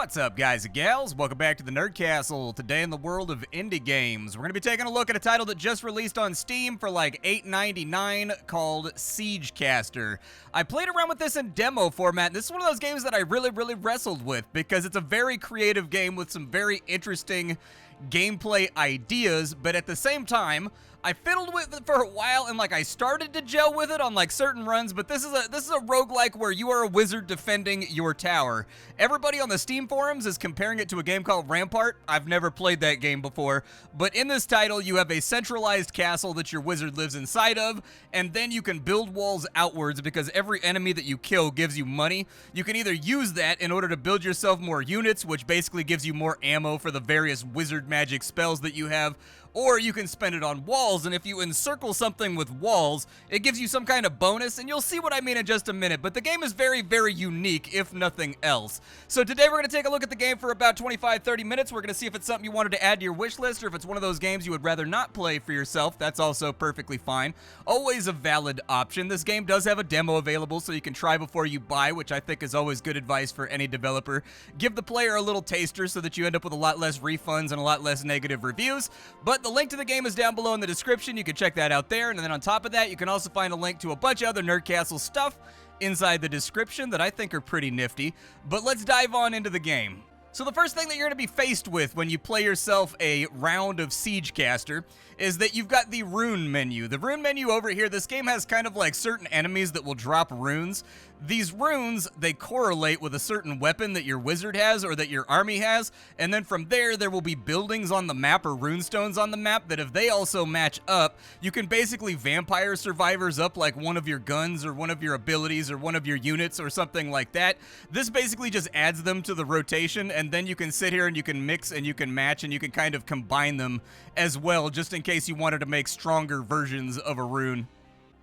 What's up, guys and gals? Welcome back to the Nerd Castle. Today in the world of indie games, we're going to be taking a look at a title that just released on Steam for like $8.99 called Siegecaster. I played around with this in demo format, and this is one of those games that I really wrestled with because it's a very creative game with some very interesting gameplay ideas, but at the same time, I fiddled with it for a while and I started to gel with it on certain runs, but this is a roguelike where you are a wizard defending your tower. Everybody on the Steam forums is comparing it to a game called Rampart. I've never played that game before, but in this title you have a centralized castle that your wizard lives inside of, and then you can build walls outwards because every enemy that you kill gives you money. You can either use that in order to build yourself more units, which basically gives you more ammo for the various wizard magic spells that you have, or you can spend it on walls, and if you encircle something with walls, it gives you some kind of bonus, and you'll see what I mean in just a minute, but the game is very unique, if nothing else. So today we're going to take a look at the game for about 25-30 minutes. We're going to see if it's something you wanted to add to your wish list, or if it's one of those games you would rather not play for yourself. That's also perfectly fine. Always a valid option. This game does have a demo available, so you can try before you buy, which I think is always good advice for any developer. Give the player a little taster so that you end up with a lot less refunds and a lot less negative reviews, but the link to the game is down below in the description. You can check that out there, and then on top of that, you can also find a link to a bunch of other Nerd Castle stuff inside the description that I think are pretty nifty. But let's dive on into the game. So the first thing that you're going to be faced with when you play yourself a round of Siegecaster is that you've got the rune menu. The rune menu over here, this game has kind of certain enemies that will drop runes. These runes, they correlate with a certain weapon that your wizard has or that your army has, and then from there will be buildings on the map or runestones on the map that if they also match up, you can basically vampire survivors up one of your guns or one of your abilities or one of your units or something like that. This basically just adds them to the rotation, and then you can sit here and you can mix and you can match and you can kind of combine them as well, just in case you wanted to make stronger versions of a rune.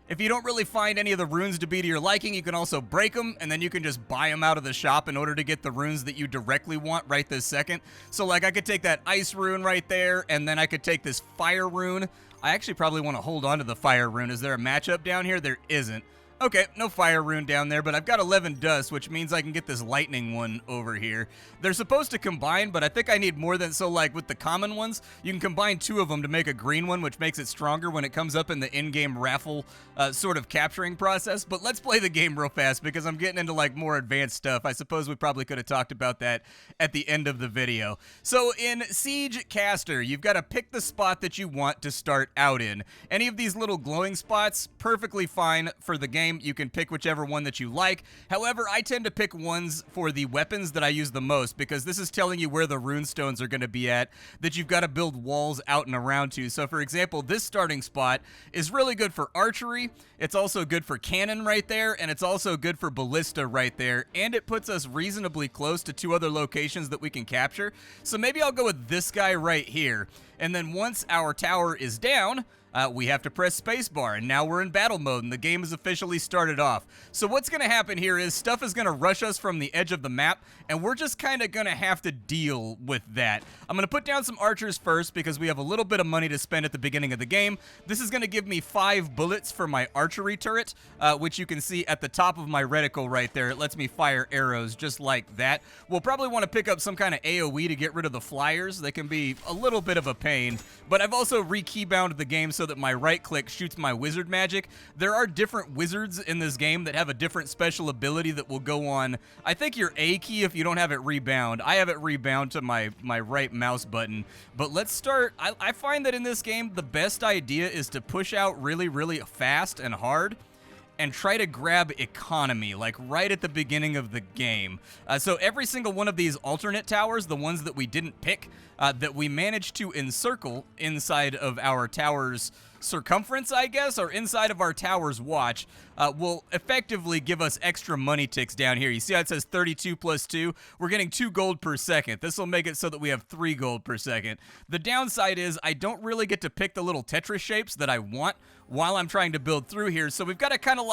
If you don't really find any of the runes to be to your liking, you can also break them, and then you can just buy them out of the shop in order to get the runes that you directly want right this second. So I could take that ice rune right there, and then I could take this fire rune. I actually probably want to hold on to the fire rune. Is there a matchup down here? There isn't. Okay, no fire rune down there, but I've got 11 dust, which means I can get this lightning one over here. They're supposed to combine, but I think I need more than, so with the common ones, you can combine 2 of them to make a green one, which makes it stronger when it comes up in the in-game raffle sort of capturing process. But let's play the game real fast because I'm getting into more advanced stuff. I suppose we probably could have talked about that at the end of the video. So in Siegecaster, you've got to pick the spot that you want to start out in. Any of these little glowing spots, perfectly fine for the game. You can pick whichever one that you like. However, I tend to pick ones for the weapons that I use the most because this is telling you where the runestones are going to be at that you've got to build walls out and around to. So for example, this starting spot is really good for archery. It's also good for cannon right there, and it's also good for ballista right there, and it puts us reasonably close to 2 other locations that we can capture. So maybe I'll go with this guy right here, and then once our tower is down, we have to press spacebar, and now we're in battle mode, and the game has officially started off. So what's going to happen here is stuff is going to rush us from the edge of the map, and we're just kind of going to have to deal with that. I'm going to put down some archers first because we have a little bit of money to spend at the beginning of the game. This is going to give me 5 bullets for my archery turret, which you can see at the top of my reticle right there. It lets me fire arrows just like that. We'll probably want to pick up some kind of AoE to get rid of the flyers. They can be a little bit of a pain, but I've also re-keybound the game so that my right click shoots my wizard magic. There are different wizards in this game that have a different special ability that will go on, I think, your A key if you don't have it rebound. I have it rebound to my right mouse button. But let's start. I find that in this game, the best idea is to push out really fast and hard and try to grab economy, right at the beginning of the game. So every single one of these alternate towers, the ones that we didn't pick, that we managed to encircle inside of our tower's circumference, I guess, or inside of our tower's watch, will effectively give us extra money ticks down here. You see how it says 32 plus 2? We're getting 2 gold per second. This will make it so that we have 3 gold per second. The downside is I don't really get to pick the little Tetris shapes that I want while I'm trying to build through here, so we've got to kind of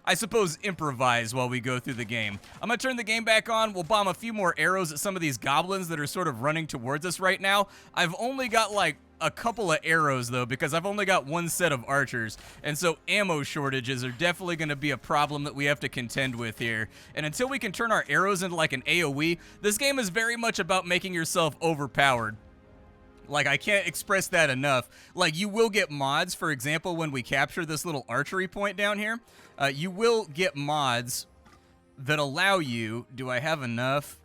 I suppose, improvise while we go through the game. I'm going to turn the game back on. We'll bomb a few more arrows at some of these goblins that are sort of running towards us right now. I've only got like a couple of arrows though, because I've only got one set of archers, and so ammo shortages are definitely going to be a problem that we have to contend with here. And until we can turn our arrows into like an AoE, this game is very much about making yourself overpowered. Like, I can't express that enough. Like, you will get mods. For example, when we capture this little archery point down here, you will get mods that allow you... Do I have enough?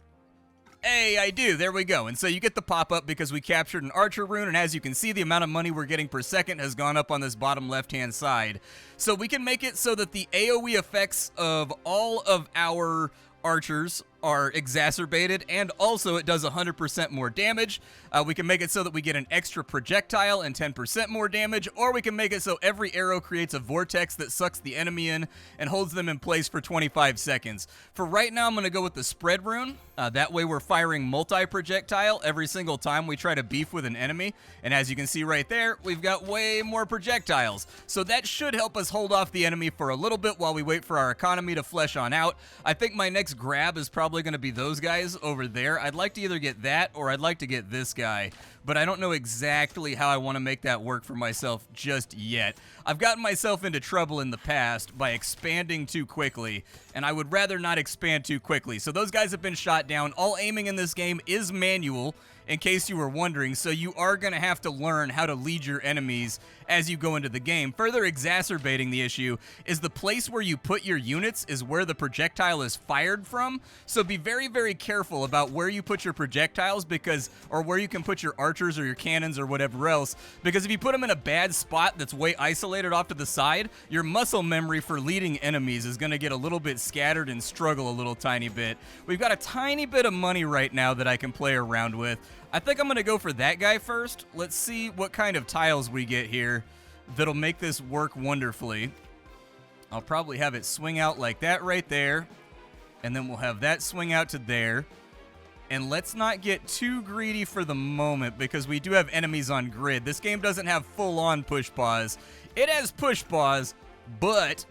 Hey, I do. There we go. And so you get the pop-up because we captured an Archer Rune, and as you can see, the amount of money we're getting per second has gone up on this bottom left-hand side. So we can make it so that the AoE effects of all of our archers are exacerbated, and also it does 100% more damage. We can make it so that we get an extra projectile and 10% more damage, or we can make it so every arrow creates a vortex that sucks the enemy in and holds them in place for 25 seconds. For right now, I'm going to go with the spread rune. That way we're firing multi-projectile every single time we try to beef with an enemy, and as you can see right there, we've got way more projectiles. So that should help us hold off the enemy for a little bit while we wait for our economy to flesh on out. I think my next grab is probably going to be those guys over there. I'd like to either get that or I'd like to get this guy, but I don't know exactly how I want to make that work for myself just yet. I've gotten myself into trouble in the past by expanding too quickly, and I would rather not expand too quickly. So those guys have been shot down. All aiming in this game is manual, in case you were wondering, so you are going to have to learn how to lead your enemies as you go into the game. Further exacerbating the issue is the place where you put your units is where the projectile is fired from, so be very, very careful about where you put your projectiles, because, or where you can put your archers or your cannons or whatever else, because if you put them in a bad spot that's way isolated off to the side, your muscle memory for leading enemies is going to get a little bit scattered and struggle a little tiny bit. We've got a tiny bit of money right now that I can play around with. I think I'm going to go for that guy first. Let's see what kind of tiles we get here that'll make this work wonderfully. I'll probably have it swing out like that right there, and then we'll have that swing out to there. And let's not get too greedy for the moment, because we do have enemies on grid. This game doesn't have full-on push pause. It has push pause, but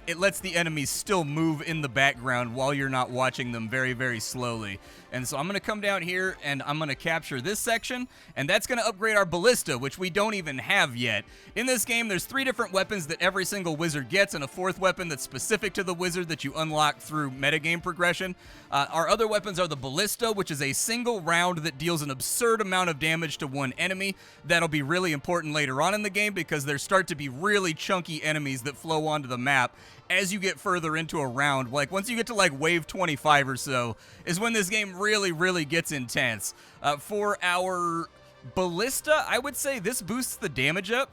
it lets the enemies still move in the background while you're not watching them very, very slowly. And so I'm going to come down here and I'm going to capture this section, and that's going to upgrade our Ballista, which we don't even have yet. In this game, there's 3 different weapons that every single wizard gets, and a 4th weapon that's specific to the wizard that you unlock through metagame progression. Our other weapons are the Ballista, which is a single round that deals an absurd amount of damage to one enemy. That'll be really important later on in the game, because there start to be really chunky enemies that flow onto the map as you get further into a round. Like, once you get to like wave 25 or so is when this game really, really gets intense. For our Ballista, I would say this boosts the damage up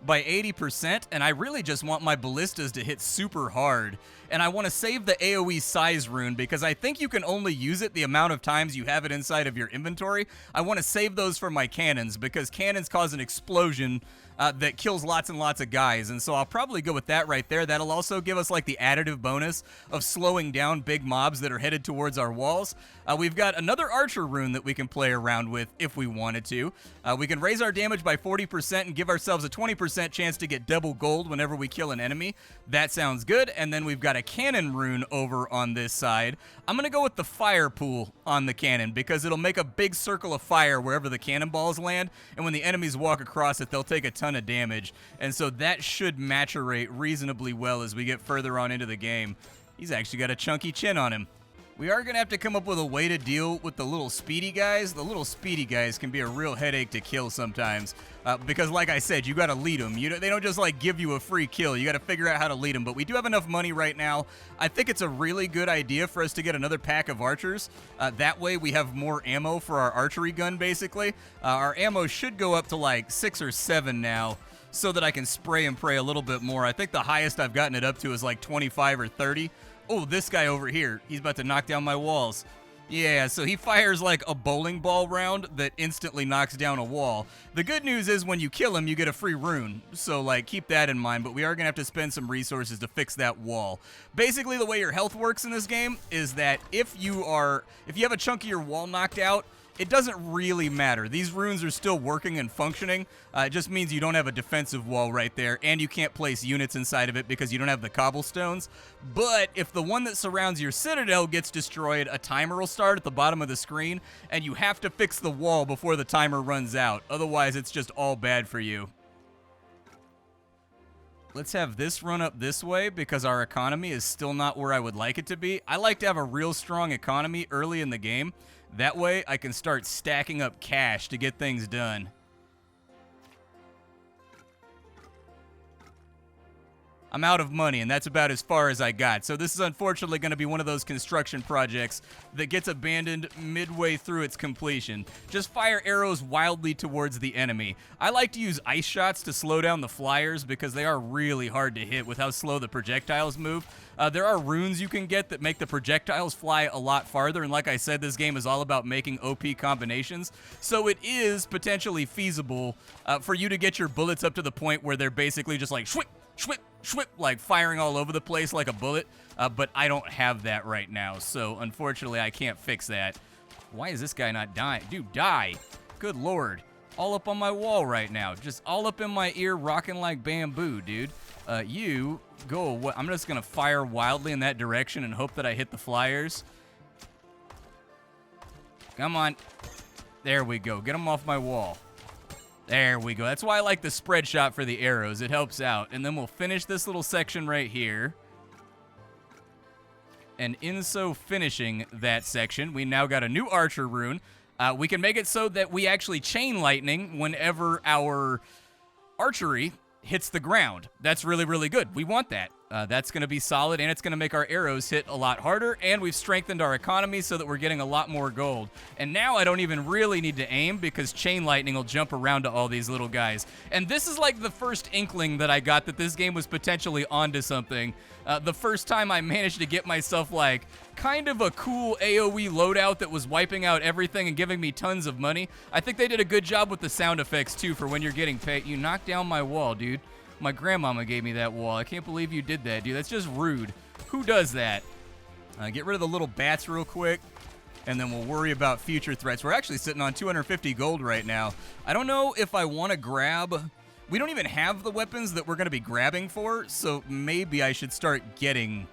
by 80%, and I really just want my ballistas to hit super hard. And I want to save the AoE size rune, because I think you can only use it the amount of times you have it inside of your inventory. I want to save those for my cannons, because cannons cause an explosion that kills lots and lots of guys, and so I'll probably go with that right there. That'll also give us like the additive bonus of slowing down big mobs that are headed towards our walls. We've got another Archer Rune that we can play around with if we wanted to. We can raise our damage by 40% and give ourselves a 20% chance to get double gold whenever we kill an enemy. That sounds good. And then we've got a Cannon Rune over on this side. I'm going to go with the Fire Pool on the cannon, because it'll make a big circle of fire wherever the cannonballs land, and when the enemies walk across it, they'll take a ton of damage. And so that should maturate reasonably well as we get further on into the game. He's actually got a chunky chin on him. We are going to have to come up with a way to deal with the little speedy guys. The little speedy guys can be a real headache to kill sometimes, because like I said, you got to lead them. They don't just like give you a free kill. You got to figure out how to lead them, but we do have enough money right now. I think it's a really good idea for us to get another pack of archers. That way we have more ammo for our archery gun, basically. Our ammo should go up to like 6 or 7 now, so that I can spray and pray a little bit more. I think the highest I've gotten it up to is like 25 or 30. Oh, this guy over here, he's about to knock down my walls. Yeah, so he fires like a bowling ball round that instantly knocks down a wall. The good news is when you kill him, you get a free rune. So like, keep that in mind, but we are gonna have to spend some resources to fix that wall. Basically, the way your health works in this game is that if you have a chunk of your wall knocked out, it doesn't really matter. These runes are still working and functioning. It just means you don't have a defensive wall right there, and you can't place units inside of it because you don't have the cobblestones. But if the one that surrounds your citadel gets destroyed, a timer will start at the bottom of the screen, and you have to fix the wall before the timer runs out. Otherwise, it's just all bad for you. Let's have this run up this way because our economy is still not where I would like it to be. I like to have a real strong economy early in the game. That way, I can start stacking up cash to get things done. I'm out of money, and that's about as far as I got. So this is unfortunately going to be one of those construction projects that gets abandoned midway through its completion. Just fire arrows wildly towards the enemy. I like to use ice shots to slow down the flyers because they are really hard to hit with how slow the projectiles move. There are runes you can get that make the projectiles fly a lot farther, and like I said, this game is all about making OP combinations, so it is potentially feasible for you to get your bullets up to the point where they're basically just like shwip, shwip, shwip, like firing all over the place like a bullet, but I don't have that right now, so unfortunately I can't fix that. Why is this guy not dying? Dude, die. Good lord. All up on my wall right now. Just all up in my ear rocking like bamboo, dude. You go away. I'm just going to fire wildly in that direction and hope that I hit the flyers. Come on. There we go. Get them off my wall. There we go. That's why I like the spread shot for the arrows. It helps out. And then we'll finish this little section right here. And in so finishing that section, we now got a new Archer Rune. We can make it so that we actually chain lightning whenever our archery hits the ground. That's really, really good. We want that. That's going to be solid, and it's going to make our arrows hit a lot harder, and we've strengthened our economy so that we're getting a lot more gold. And now I don't even really need to aim because chain lightning will jump around to all these little guys. And this is like the first inkling that I got that this game was potentially onto something. The first time I managed to get myself like kind of a cool AoE loadout that was wiping out everything and giving me tons of money. I think they did a good job with the sound effects too for when you're getting paid. You knocked down my wall, dude. My grandmama gave me that wall. I can't believe you did that, dude. That's just rude. Who does that? Get rid of the little bats real quick, and then we'll worry about future threats. We're actually sitting on 250 gold right now. I don't know if I want to grab... We don't even have the weapons that we're going to be grabbing for, so maybe I should start getting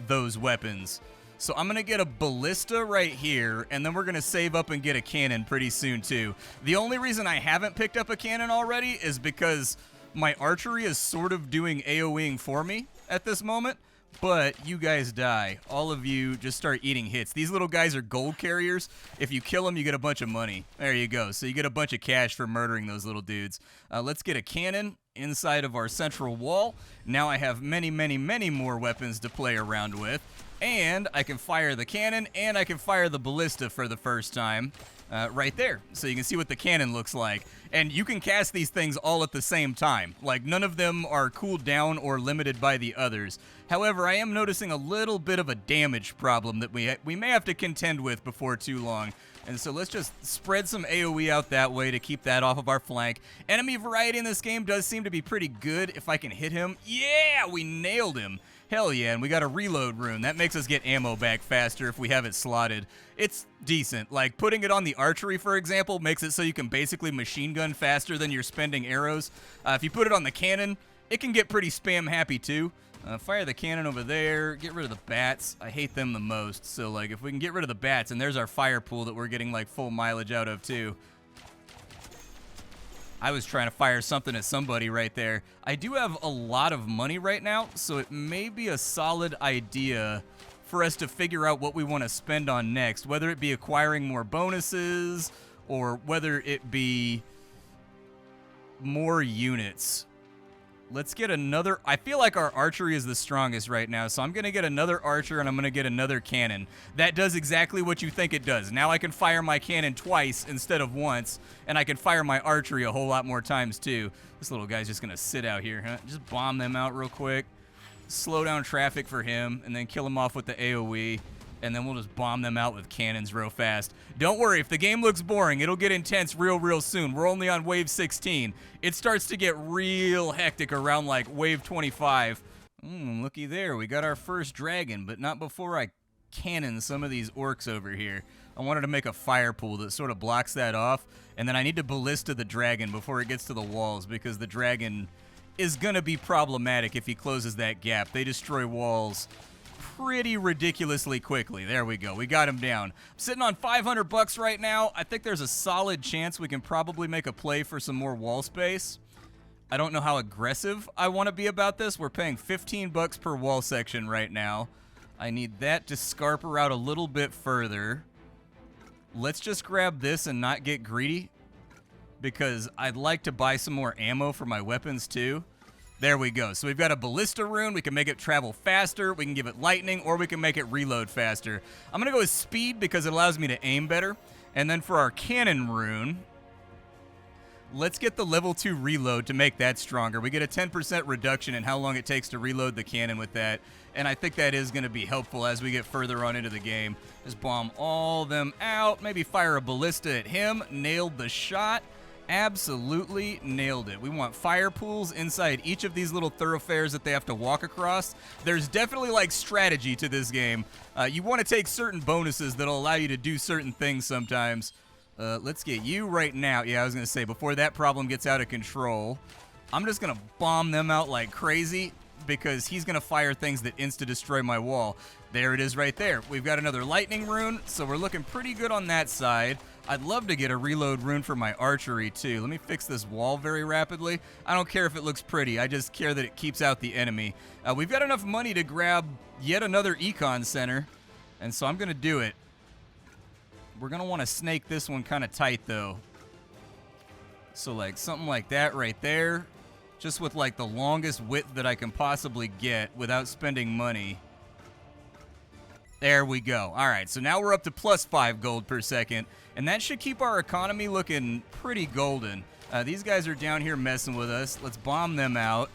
those weapons. So I'm going to get a ballista right here, and then we're going to save up and get a cannon pretty soon, too. The only reason I haven't picked up a cannon already is because my archery is sort of doing AoEing for me at this moment, but you guys die. All of you just start eating hits. These little guys are gold carriers. If you kill them, you get a bunch of money. There you go. So you get a bunch of cash for murdering those little dudes. Let's get a cannon inside of our central wall. Now I have many, many, many more weapons to play around with. And I can fire the cannon, and I can fire the ballista for the first time right there. So you can see what the cannon looks like. And you can cast these things all at the same time. Like, none of them are cooled down or limited by the others. However, I am noticing a little bit of a damage problem that we may have to contend with before too long. And so let's just spread some AoE out that way to keep that off of our flank. Enemy variety in this game does seem to be pretty good if I can hit him. Yeah, we nailed him. Hell yeah, and we got a reload rune. That makes us get ammo back faster if we have it slotted. It's decent. Like, putting it on the archery, for example, makes it so you can basically machine gun faster than you're spending arrows. If you put it on the cannon, it can get pretty spam happy too. Fire the cannon over there. Get rid of the bats. I hate them the most. So, like, if we can get rid of the bats, and there's our fire pool that we're getting, like, full mileage out of too. I was trying to fire something at somebody right there. I do have a lot of money right now, so it may be a solid idea for us to figure out what we want to spend on next, whether it be acquiring more bonuses or whether it be more units. Let's get another... I feel like our archery is the strongest right now, so I'm going to get another archer and I'm going to get another cannon. That does exactly what you think it does. Now I can fire my cannon twice instead of once, and I can fire my archery a whole lot more times too. This little guy's just going to sit out here, huh? Just bomb them out real quick. Slow down traffic for him, and then kill him off with the AoE. And then we'll just bomb them out with cannons real fast. Don't worry, if the game looks boring, it'll get intense real soon. We're only on wave 16. It starts to get real hectic around, like, wave 25. Looky there, we got our first dragon, but not before I cannon some of these orcs over here. I wanted to make a fire pool that sort of blocks that off, and then I need to ballista the dragon before it gets to the walls, because the dragon is going to be problematic if he closes that gap. They destroy walls pretty ridiculously quickly. There we go. We got him down. I'm sitting on 500 bucks right now. I think there's a solid chance we can probably make a play for some more wall space. I don't know how aggressive I want to be about this. We're paying 15 bucks per wall section right now. I need that to scarper out a little bit further. Let's just grab this and not get greedy, because I'd like to buy some more ammo for my weapons too. There we go. So we've got a Ballista Rune. We can make it travel faster. We can give it lightning, or we can make it reload faster. I'm going to go with speed because it allows me to aim better. And then for our Cannon Rune, let's get the level 2 reload to make that stronger. We get a 10% reduction in how long it takes to reload the cannon with that. And I think that is going to be helpful as we get further on into the game. Just bomb all them out. Maybe fire a ballista at him. Nailed the shot. Absolutely nailed it. We want fire pools inside each of these little thoroughfares that they have to walk across. There's definitely like strategy to this game. You want to take certain bonuses that'll allow you to do certain things sometimes. Let's get you right now. Yeah, I was going to say, before that problem gets out of control, I'm just going to bomb them out like crazy, because he's going to fire things that insta-destroy my wall. There it is right there. We've got another lightning rune, so we're looking pretty good on that side. I'd love to get a reload rune for my archery too. Let me fix this wall very rapidly. I don't care if it looks pretty. I just care that it keeps out the enemy. We've got enough money to grab yet another econ center, and so I'm going to do it. We're going to want to snake this one kind of tight though. So like something like that right there. Just with like the longest width that I can possibly get without spending money. There we go. All right, so now we're up to plus 5 gold per second, and that should keep our economy looking pretty golden. These guys are down here messing with us. Let's bomb them out.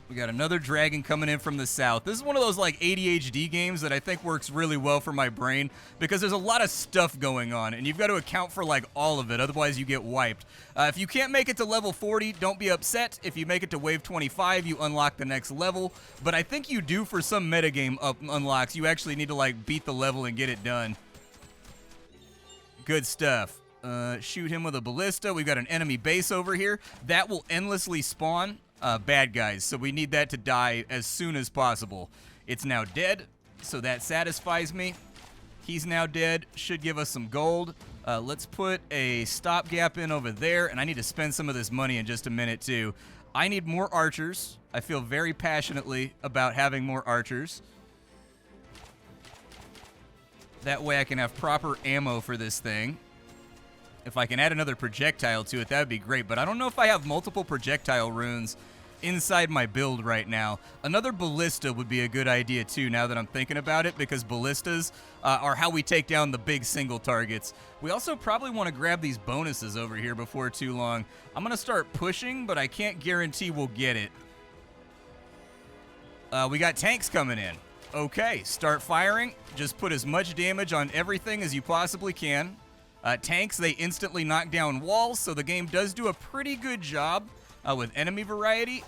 We got another dragon coming in from the south. This is one of those like ADHD games that I think works really well for my brain, because there's a lot of stuff going on and you've got to account for like all of it, otherwise you get wiped. If you can't make it to level 40, don't be upset. If you make it to wave 25, you unlock the next level, but I think you do for some metagame unlocks. You actually need to like beat the level and get it done. Good stuff. Shoot him with a ballista. We've got an enemy base over here. That will endlessly spawn bad guys, so we need that to die as soon as possible. It's now dead, so that satisfies me. He's now dead. Should give us some gold. Let's put a stopgap in over there, and I need to spend some of this money in just a minute too. I need more archers. I feel very passionately about having more archers. That way I can have proper ammo for this thing. If I can add another projectile to it, that would be great, but I don't know if I have multiple projectile runes inside my build right now. Another ballista would be a good idea too, now that I'm thinking about it, because ballistas are how we take down the big single targets. We also probably want to grab these bonuses over here before too long. I'm going to start pushing, but I can't guarantee we'll get it. We got tanks coming in. Okay, start firing. Just put as much damage on everything as you possibly can. Tanks, they instantly knock down walls, so the game does do a pretty good job with enemy variety.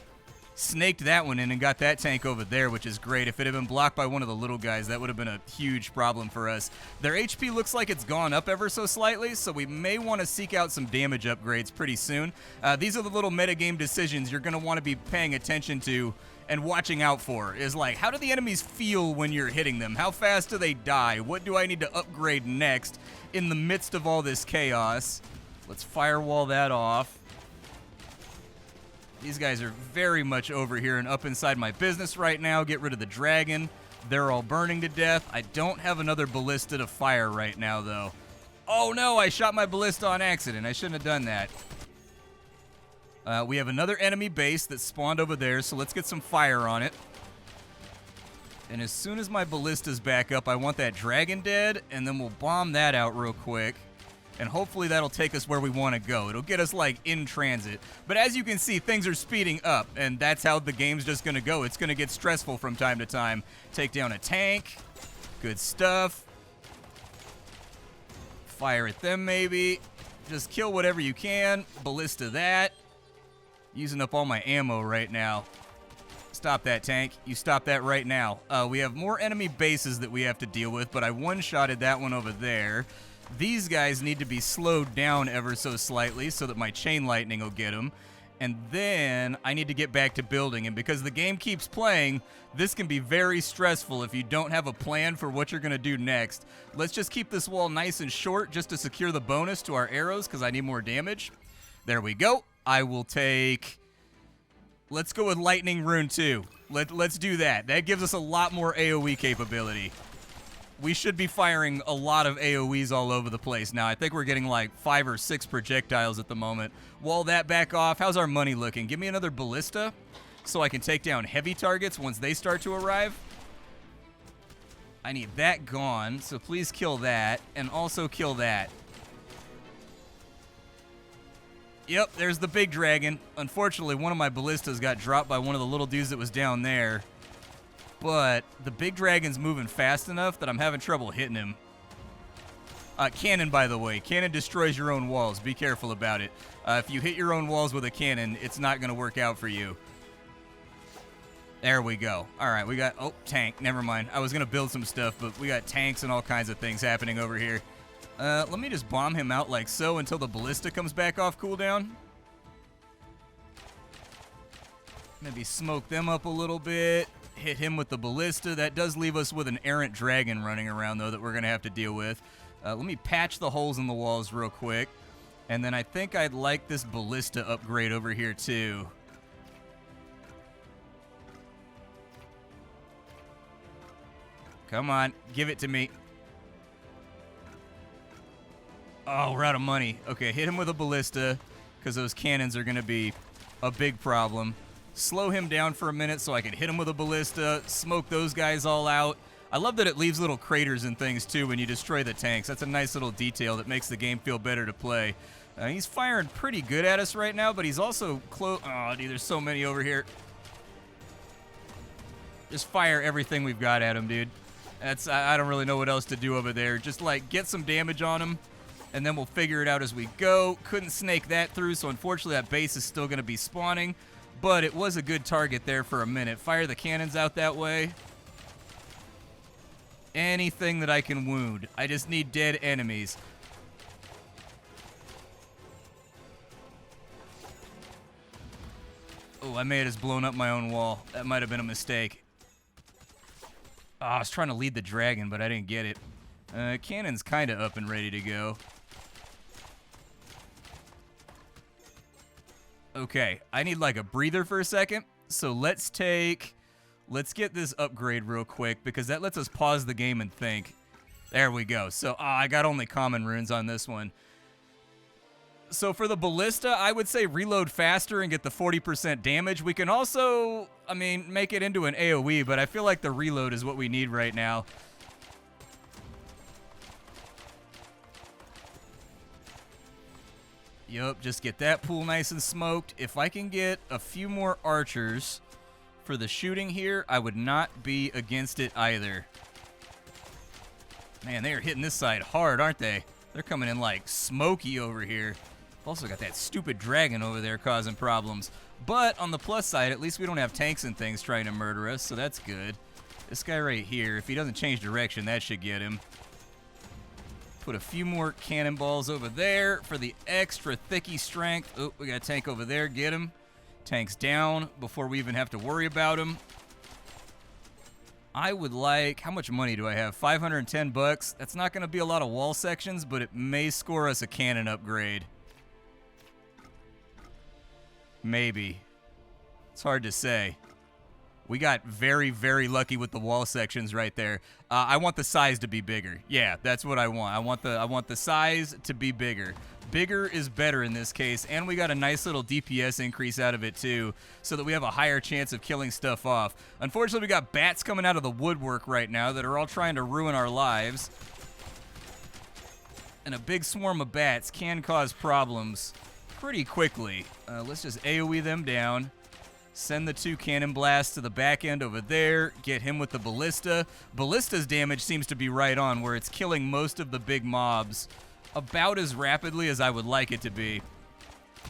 Snaked that one in and got that tank over there, which is great. If it had been blocked by one of the little guys, that would have been a huge problem for us. Their HP looks like it's gone up ever so slightly, so we may want to seek out some damage upgrades pretty soon. These are the little metagame decisions you're going to want to be paying attention to and watching out for, is like, how do the enemies feel when you're hitting them? How fast do they die? What do I need to upgrade next in the midst of all this chaos? Let's firewall that off. These guys are very much over here and up inside my business right now. Get rid of the dragon. They're all burning to death. I don't have another ballista to fire right now, though. Oh, no, I shot my ballista on accident. I shouldn't have done that. We have another enemy base that spawned over there, so let's get some fire on it. And as soon as my ballista's back up, I want that dragon dead, and then we'll bomb that out real quick. And hopefully that'll take us where we want to go. It'll get us, like, in transit. But as you can see, things are speeding up, and that's how the game's just going to go. It's going to get stressful from time to time. Take down a tank. Good stuff. Fire at them, maybe. Just kill whatever you can. Ballista that. Using up all my ammo right now. Let's Stop that, tank. You stop that right now. We have more enemy bases that we have to deal with, but I one-shotted that one over there. These guys need to be slowed down ever so slightly so that my chain lightning will get them. And then I need to get back to building. And because the game keeps playing, this can be very stressful if you don't have a plan for what you're going to do next. Let's just keep this wall nice and short just to secure the bonus to our arrows because I need more damage. There we go. I will take... Let's go with Lightning Rune 2. Let's do that. That gives us a lot more AoE capability. We should be firing a lot of AoEs all over the place now. I think we're getting like 5 or 6 projectiles at the moment. Wall that back off. How's our money looking? Give me another ballista so I can take down heavy targets once they start to arrive. I need that gone, so please kill that and also kill that. Yep, there's the big dragon. Unfortunately, one of my ballistas got dropped by one of the little dudes that was down there. But the big dragon's moving fast enough that I'm having trouble hitting him. Cannon, by the way. Cannon destroys your own walls. Be careful about it. If you hit your own walls with a cannon, it's not going to work out for you. There we go. All right, we got... Oh, tank. Never mind. I was going to build some stuff, but we got tanks and all kinds of things happening over here. Let me just bomb him out like so until the ballista comes back off cooldown. Maybe smoke them up a little bit. Hit him with the ballista. That does leave us with an errant dragon running around, though, that we're going to have to deal with. Let me patch the holes in the walls real quick. And then I think I'd like this ballista upgrade over here, too. Come on. Give it to me. Oh, we're out of money. Okay, hit him with a ballista, because those cannons are going to be a big problem. Slow him down for a minute so I can hit him with a ballista, smoke those guys all out. I love that it leaves little craters and things, too, when you destroy the tanks. That's a nice little detail that makes the game feel better to play. He's firing pretty good at us right now, but he's also close. Oh, dude, there's so many over here. Just fire everything we've got at him, dude. I don't really know what else to do over there. Just, like, get some damage on him, and then we'll figure it out as we go. Couldn't snake that through, so unfortunately that base is still going to be spawning. But it was a good target there for a minute. Fire the cannons out that way. Anything that I can wound. I just need dead enemies. Oh, I may have just blown up my own wall. That might have been a mistake. Oh, I was trying to lead the dragon, but I didn't get it. Cannon's kind of up and ready to go. Okay, I need like a breather for a second. So let's get this upgrade real quick because that lets us pause the game and think. There we go. So I got only common runes on this one. So for the ballista, I would say reload faster and get the 40% damage. We can also, I mean, make it into an AoE, but I feel like the reload is what we need right now. Yup, just get that pool nice and smoked. If I can get a few more archers for the shooting here, I would not be against it either. Man, they are hitting this side hard, aren't they? They're coming in like smoky over here. Also got that stupid dragon over there causing problems. But on the plus side, at least we don't have tanks and things trying to murder us, so that's good. This guy right here, if he doesn't change direction, that should get him. Put a few more cannonballs over there for the extra thicky strength. Oh, we got a tank over there. Get him. Tank's down before we even have to worry about him. I would like... How much money do I have? 510 bucks. That's not going to be a lot of wall sections, but it may score us a cannon upgrade. Maybe. It's hard to say. We got very, very lucky with the wall sections right there. I want the size to be bigger. Yeah, that's what I want. I want the size to be bigger. Bigger is better in this case, and we got a nice little DPS increase out of it too, so that we have a higher chance of killing stuff off. Unfortunately, we got bats coming out of the woodwork right now that are all trying to ruin our lives. And a big swarm of bats can cause problems pretty quickly. Let's just AoE them down. Send the 2 cannon blasts to the back end over there. Get him with the ballista. Ballista's damage seems to be right on, where it's killing most of the big mobs about as rapidly as I would like it to be.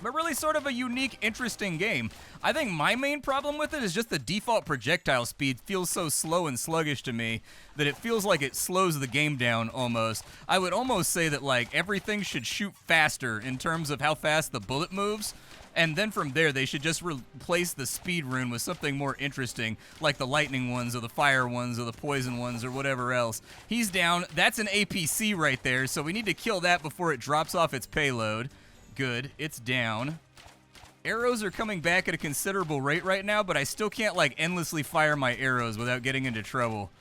but really sort of a unique, interesting game. I think my main problem with it is just the default projectile speed feels so slow and sluggish to me that it feels like it slows the game down almost. I would almost say that like everything should shoot faster in terms of how fast the bullet moves, and then from there they should just replace the speed rune with something more interesting, like the lightning ones or the fire ones or the poison ones or whatever else. He's down. That's an APC right there, so we need to kill that before it drops off its payload. Good. It's down. Arrows are coming back at a considerable rate right now, but I still can't like endlessly fire my arrows without getting into trouble.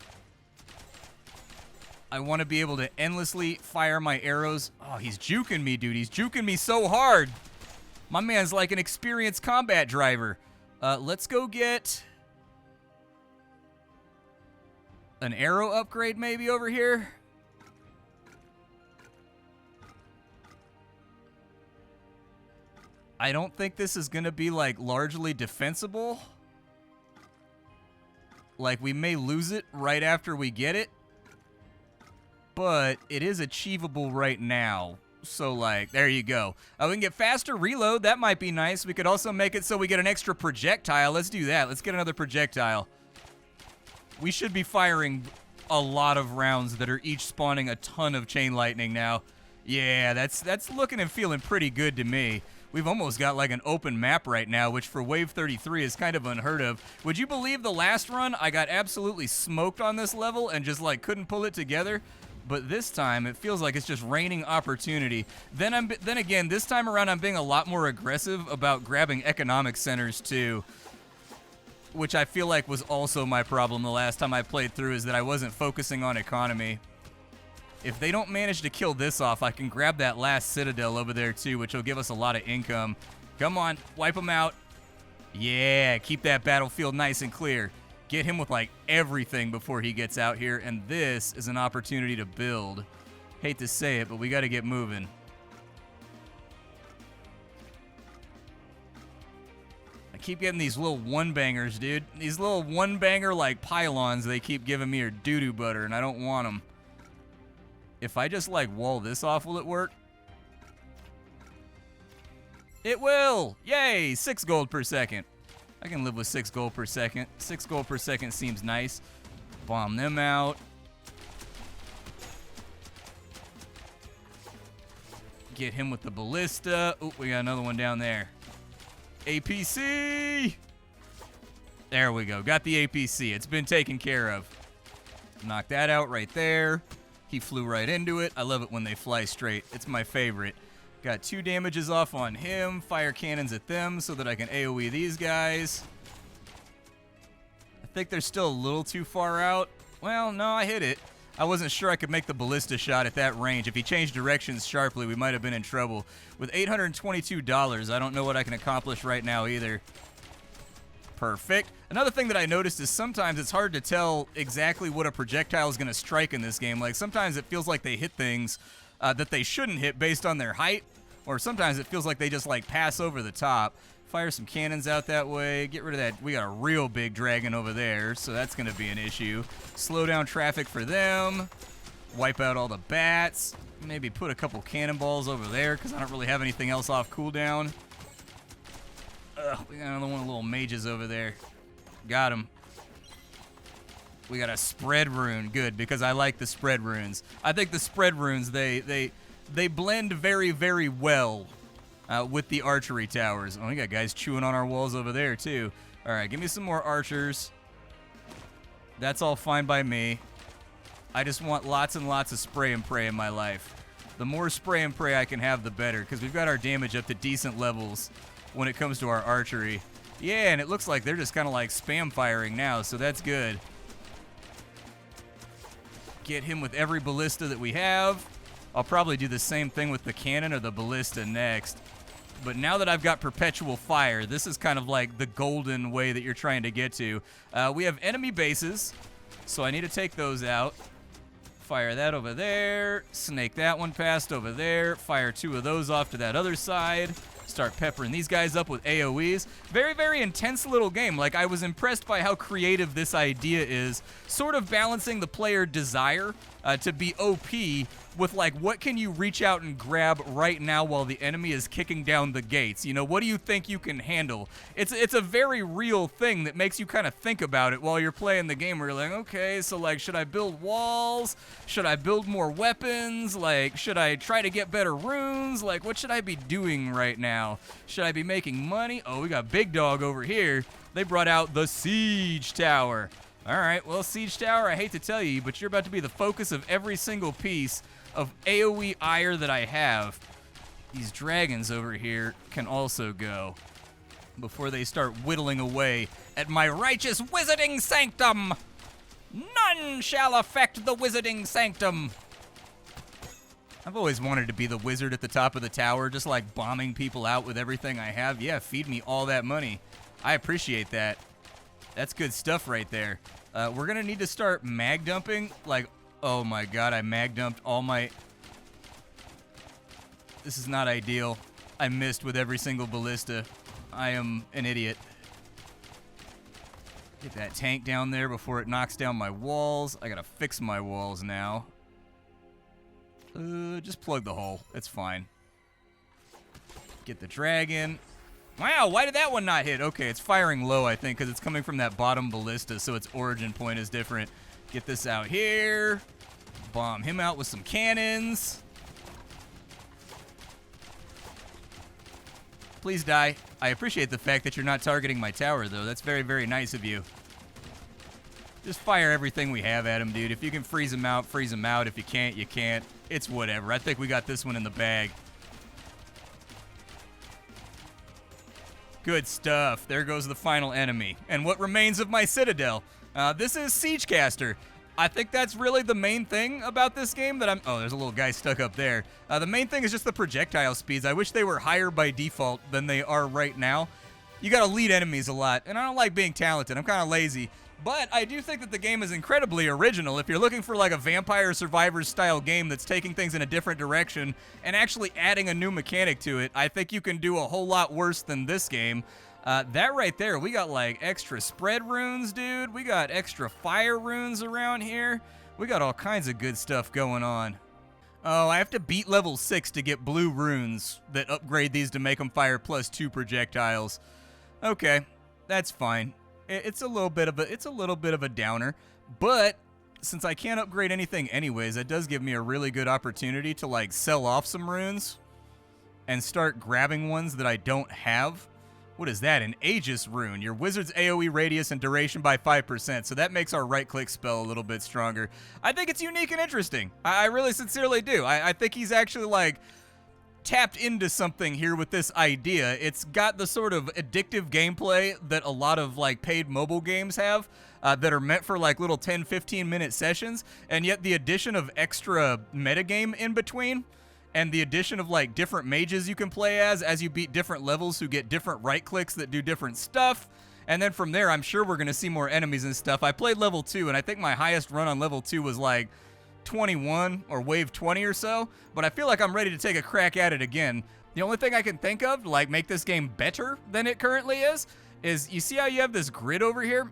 I want to be able to endlessly fire my arrows. Oh, he's juking me, dude. He's juking me so hard. My man's like an experienced combat driver. Let's go get an arrow upgrade maybe over here. I don't think this is going to be, like, largely defensible. Like, we may lose it right after we get it. But it is achievable right now. So, like, there you go. We can get faster reload. That might be nice. We could also make it so we get an extra projectile. Let's do that. Let's get another projectile. We should be firing a lot of rounds that are each spawning a ton of chain lightning now. Yeah, that's looking and feeling pretty good to me. We've almost got like an open map right now, which for Wave 33 is kind of unheard of. Would you believe the last run I got absolutely smoked on this level and just like couldn't pull it together? But this time it feels like it's just raining opportunity. Then again, this time around I'm being a lot more aggressive about grabbing economic centers too, which I feel like was also my problem the last time I played through, is that I wasn't focusing on economy. If they don't manage to kill this off, I can grab that last citadel over there too, which will give us a lot of income. Come on, wipe them out. Yeah, keep that battlefield nice and clear. Get him with like everything before he gets out here, and this is an opportunity to build. Hate to say it, but we got to get moving. I keep getting these little one-bangers, dude. These little one-banger like pylons they keep giving me are doo-doo butter, and I don't want them. If I just, like, wall this off, will it work? It will! Yay! 6 gold per second. I can live with 6 gold per second. 6 gold per second seems nice. Bomb them out. Get him with the ballista. Oh, we got another one down there. APC! There we go. Got the APC. It's been taken care of. Knock that out right there. He flew right into it. I love it when they fly straight. It's my favorite. Got 2 damages off on him. Fire cannons at them so that I can AoE these guys. I think they're still a little too far out. Well, no, I hit it. I wasn't sure I could make the ballista shot at that range. If he changed directions sharply, we might have been in trouble. With $822, I don't know what I can accomplish right now either. Perfect. Another thing that I noticed is sometimes it's hard to tell exactly what a projectile is going to strike in this game. Like sometimes it feels like they hit things that they shouldn't hit based on their height, or sometimes it feels like they just like pass over the top. Fire some cannons out that way. Get rid of that. We got a real big dragon over there, so that's going to be an issue. Slow down traffic for them. Wipe out all the bats. Maybe put a couple cannonballs over there because I don't really have anything else off cooldown. We got another one of the little mages over there. Got him. We got a spread rune. Good, because I like the spread runes. I think the spread runes, they blend very, very well with the archery towers. Oh, we got guys chewing on our walls over there, too. All right, give me some more archers. That's all fine by me. I just want lots and lots of spray and pray in my life. The more spray and pray I can have, the better, because we've got our damage up to decent levels when it comes to our archery. Yeah, and it looks like they're just kind of like spam firing now, so that's good. Get him with every ballista that we have. I'll probably do the same thing with the cannon or the ballista next. But now that I've got perpetual fire, this is kind of like the golden way that you're trying to get to. We have enemy bases, so I need to take those out. Fire that over there. Snake that one past over there. Fire 2 of those off to that other side. Start peppering these guys up with AoEs. Very, very intense little game. Like, I was impressed by how creative this idea is, sort of balancing the player desire to be OP with like, what can you reach out and grab right now while the enemy is kicking down the gates? You know, what do you think you can handle? It's a very real thing that makes you kind of think about it while you're playing the game, where you're like, okay, so like, should I build walls? Should I build more weapons? Like, should I try to get better runes? Like, what should I be doing right now? Should I be making money? Oh, we got Big Dog over here. They brought out the Siege Tower. All right, well, Siege Tower, I hate to tell you, but you're about to be the focus of every single piece of AoE ire that I have. These dragons over here can also go before they start whittling away at my righteous wizarding sanctum. None shall affect the wizarding sanctum. I've always wanted to be the wizard at the top of the tower, just like bombing people out with everything I have. Yeah, feed me all that money. I appreciate that. That's good stuff right there. We're gonna need to start mag dumping. Like, oh my god, I mag dumped all my... This is not ideal. I missed with every single ballista. I am an idiot. Get that tank down there before it knocks down my walls. I gotta fix my walls now. Just plug the hole. It's fine. Get the dragon. Wow, why did that one not hit? Okay, it's firing low, I think, because it's coming from that bottom ballista, so its origin point is different. Get this out here. Bomb him out with some cannons. Please die. I appreciate the fact that you're not targeting my tower, though. That's very, very nice of you. Just fire everything we have at him, dude. If you can freeze him out, freeze him out. If you can't, you can't. It's whatever. I think we got this one in the bag. Good stuff. There goes the final enemy. And what remains of my citadel. This is Siegecaster. I think that's really the main thing about this game that I'm... Oh, there's a little guy stuck up there. The main thing is just the projectile speeds. I wish they were higher by default than they are right now. You gotta lead enemies a lot, and I don't like being talented. I'm kind of lazy. But I do think that the game is incredibly original. If you're looking for like a Vampire Survivors style game that's taking things in a different direction and actually adding a new mechanic to it, I think you can do a whole lot worse than this game. That right there, we got like extra spread runes, dude. We got extra fire runes around here. We got all kinds of good stuff going on. Oh, I have to beat level 6 to get blue runes that upgrade these to make them fire +2 projectiles. Okay, that's fine. It's a little bit of a downer, but since I can't upgrade anything anyways, that does give me a really good opportunity to like sell off some runes and start grabbing ones that I don't have. What is that? An Aegis rune. Your wizard's AoE radius and duration by 5%, so that makes our right-click spell a little bit stronger. I think it's unique and interesting. I really sincerely do. I think he's actually like tapped into something here with this idea. It's got the sort of addictive gameplay that a lot of like paid mobile games have that are meant for like little 10-15 minute sessions, and yet the addition of extra metagame in between and the addition of like different mages you can play as you beat different levels who get different right clicks that do different stuff. And then from there, I'm sure we're going to see more enemies and stuff. I played level 2, and I think my highest run on level 2 was like 21 or wave 20 or so, but I feel like I'm ready to take a crack at it again. The only thing I can think of to like make this game better than it currently is you see how you have this grid over here?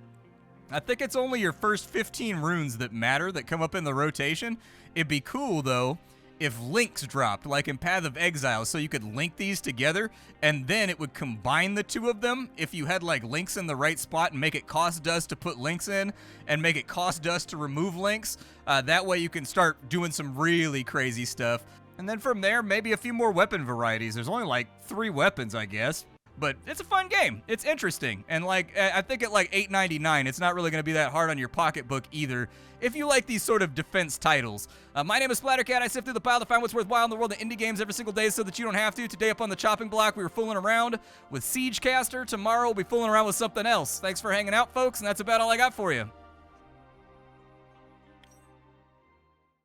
I think it's only your first 15 runes that matter that come up in the rotation. It'd be cool though if links dropped, like in Path of Exile, so you could link these together, and then it would combine the two of them if you had like links in the right spot and make it cost dust to put links in, and make it cost dust to remove links. That way you can start doing some really crazy stuff. And then from there, maybe a few more weapon varieties. There's only like 3 weapons, I guess. But it's a fun game. It's interesting. And like, I think at like $8.99, it's not really going to be that hard on your pocketbook either, if you like these sort of defense titles. My name is Splattercat. I sift through the pile to find what's worthwhile in the world of indie games every single day so that you don't have to. Today up on the chopping block, we were fooling around with Siegecaster. Tomorrow we'll be fooling around with something else. Thanks for hanging out, folks, and that's about all I got for you.